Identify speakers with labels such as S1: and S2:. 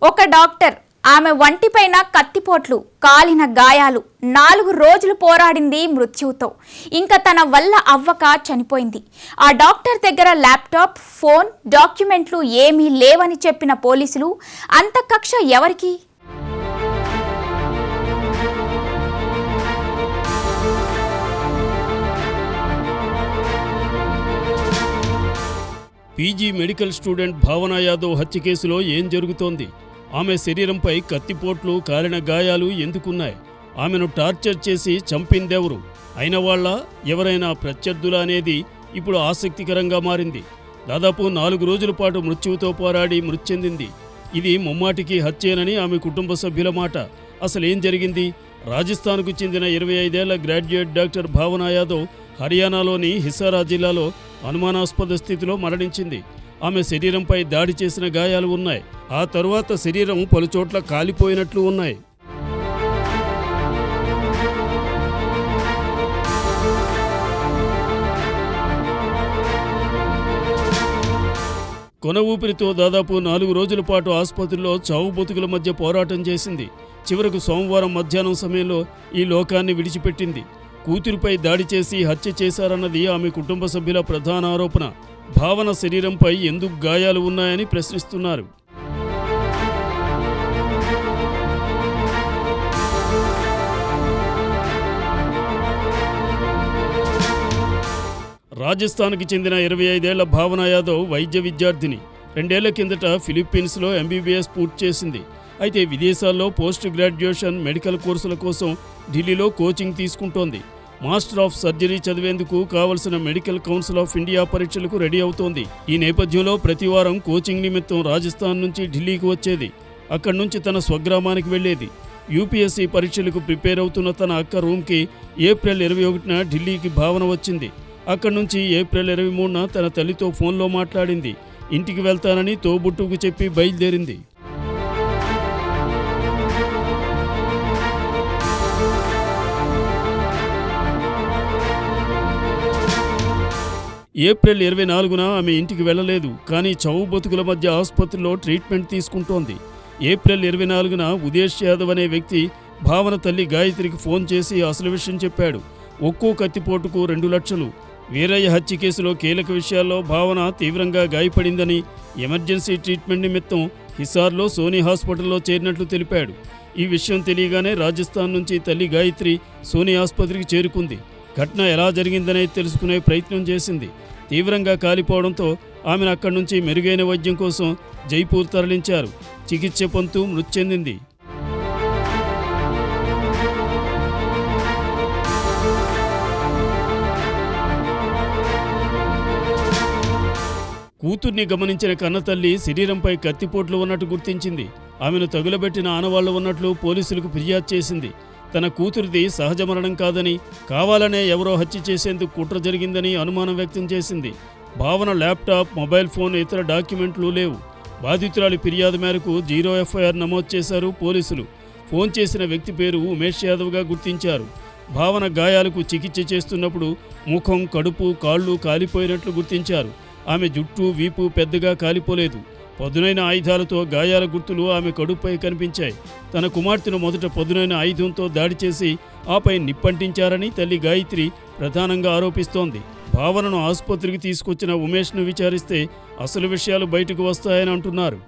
S1: ఒక డాక్టర్ ఆమె వంటిపైన కత్తిపోట్లు, కాలిన గాయాలు, 4 రోజులు పోరాడింది మృత్యువుతో. ఇంకా తన వల్ల అవ్వక చనిపోయింది. ఆ డాక్టర్ దగ్గర ల్యాప్టాప్, ఫోన్, డాక్యుమెంట్లు ఏమీ లేవని చెప్పిన పోలీసులు అంత కక్ష ఎవరికి?
S2: పీజీ మెడికల్ స్టూడెంట్ భావన యాదవ్ హత్య కేసులో ఏం జరుగుతోంది? ఆమె శరీరంపై కత్తిపోట్లు, కాలిన గాయాలు ఎందుకున్నాయి? ఆమెను టార్చర్ చేసి చంపిందెవరు? అయిన వాళ్ళ ఎవరైనా ప్రత్యర్థులా అనేది ఇప్పుడు ఆసక్తికరంగా మారింది. దాదాపు 4 రోజుల పాటు మృత్యువుతో పోరాడి మృతి చెందింది. ఇది ముమ్మాటికి హత్యేనని ఆమె కుటుంబ సభ్యుల మాట. అసలేం జరిగింది? రాజస్థాన్కు చెందిన 25 ఏళ్ల గ్రాడ్యుయేట్ డాక్టర్ భావన యాదవ్ హర్యానాలోని హిసారా జిల్లాలో అనుమానాస్పద స్థితిలో మరణించింది. ఆమె శరీరంపై దాడి చేసిన గాయాలు ఉన్నాయి. ఆ తరువాత శరీరం పలుచోట్ల కాలిపోయినట్లు ఉన్నాయి. కొన ఊపిరితో దాదాపు 4 రోజుల పాటు ఆసుపత్రిలో చావు బతుకుల మధ్య పోరాటం చేసింది. చివరకు సోమవారం మధ్యాహ్నం సమయంలో ఈ లోకాన్ని విడిచిపెట్టింది. కూతురిపై దాడి చేసి హత్య చేశారన్నది ఆమె కుటుంబ సభ్యుల ప్రధాన ఆరోపణ. భావన శరీరంపై ఎందుకు గాయాలు ఉన్నాయని ప్రశ్నిస్తున్నారు. రాజస్థాన్కి చెందిన 25 ఏళ్ల భావన యాదవ్ వైద్య విద్యార్థిని. 2 ఏళ్ల కిందట ఫిలిప్పీన్స్లో MBBS పూర్తి చేసింది. అయితే విదేశాల్లో పోస్ట్ గ్రాడ్యుయేషన్ మెడికల్ కోర్సుల కోసం ఢిల్లీలో కోచింగ్ తీసుకుంటోంది. మాస్టర్ ఆఫ్ సర్జరీ చదివేందుకు కావలసిన మెడికల్ కౌన్సిల్ ఆఫ్ ఇండియా పరీక్షలకు రెడీ అవుతోంది. ఈ నేపథ్యంలో ప్రతివారం కోచింగ్ నిమిత్తం రాజస్థాన్ నుంచి ఢిల్లీకి వచ్చేది. అక్కడి నుంచి తన స్వగ్రామానికి వెళ్లేది. UPSC పరీక్షలకు ప్రిపేర్ అవుతున్న తన అక్క రూమ్కి ఏప్రిల్ 21న ఢిల్లీకి భావన వచ్చింది. అక్కడి నుంచి ఏప్రిల్ 23న తన తల్లితో ఫోన్లో మాట్లాడింది. ఇంటికి వెళ్తానని తోబుట్టుకు చెప్పి బయలుదేరింది. ఏప్రిల్ 24న ఆమె ఇంటికి వెళ్లలేదు. కానీ చావు బతుకుల మధ్య ఆసుపత్రిలో ట్రీట్మెంట్ తీసుకుంటోంది. ఏప్రిల్ 24న ఉదేశ్ యాదవ్ అనే వ్యక్తి భావన తల్లి గాయత్రికి ఫోన్ చేసి అసలు విషయం చెప్పాడు. ఒక్కో కత్తిపోటుకు 2 లక్షలు. వీరయ్య హత్య కేసులో కీలక విషయాల్లో భావన తీవ్రంగా గాయపడిందని, ఎమర్జెన్సీ ట్రీట్మెంట్ నిమిత్తం హిసార్లో సోనీ హాస్పిటల్లో చేరినట్లు తెలిపాడు. ఈ విషయం తెలియగానే రాజస్థాన్ నుంచి తల్లి గాయత్రి సోనీ ఆసుపత్రికి చేరుకుంది. ఘటన ఎలా జరిగిందనేది తెలుసుకునే ప్రయత్నం చేసింది. తీవ్రంగా కాలిపోవడంతో ఆమెను అక్కడి నుంచి మెరుగైన వైద్యం కోసం జైపూర్ తరలించారు. చికిత్స పొందుతూ మృతి చెందింది. కూతుర్ని గమనించిన కన్నతల్లి శరీరంపై కత్తిపోట్లు ఉన్నట్టు గుర్తించింది. ఆమెను తగులబెట్టిన ఆనవాళ్లు ఉన్నట్లు పోలీసులకు ఫిర్యాదు చేసింది. తన కూతురిది సహజ మరణం కాదని, కావాలనే ఎవరో హత్య చేసేందుకు కుట్ర జరిగిందని అనుమానం వ్యక్తం చేసింది. భావన ల్యాప్టాప్, మొబైల్ ఫోన్, ఇతర డాక్యుమెంట్లు లేవు. బాధితురాలి ఫిర్యాదు మేరకు 0 FIR నమోదు చేశారు పోలీసులు. ఫోన్ చేసిన వ్యక్తి పేరు ఉమేష్ యాదవ్గా గుర్తించారు. భావన గాయాలకు చికిత్స చేస్తున్నప్పుడు ముఖం, కడుపు, కాళ్ళు కాలిపోయినట్లు గుర్తించారు. ఆమె జుట్టు, వీపు పెద్దగా కాలిపోలేదు. పదునైన ఆయుధాలతో గాయాల గుర్తులు ఆమె కడుపుపై కనిపించాయి. తన కుమార్తెను మొదట పదునైన ఆయుధంతో దాడి చేసి ఆపై నిప్పంటించారని తల్లి గాయత్రి ప్రధానంగా ఆరోపిస్తోంది. భావనను ఆసుపత్రికి తీసుకొచ్చిన ఉమేష్ను విచారిస్తే అసలు విషయాలు బయటకు వస్తాయని అంటున్నారు.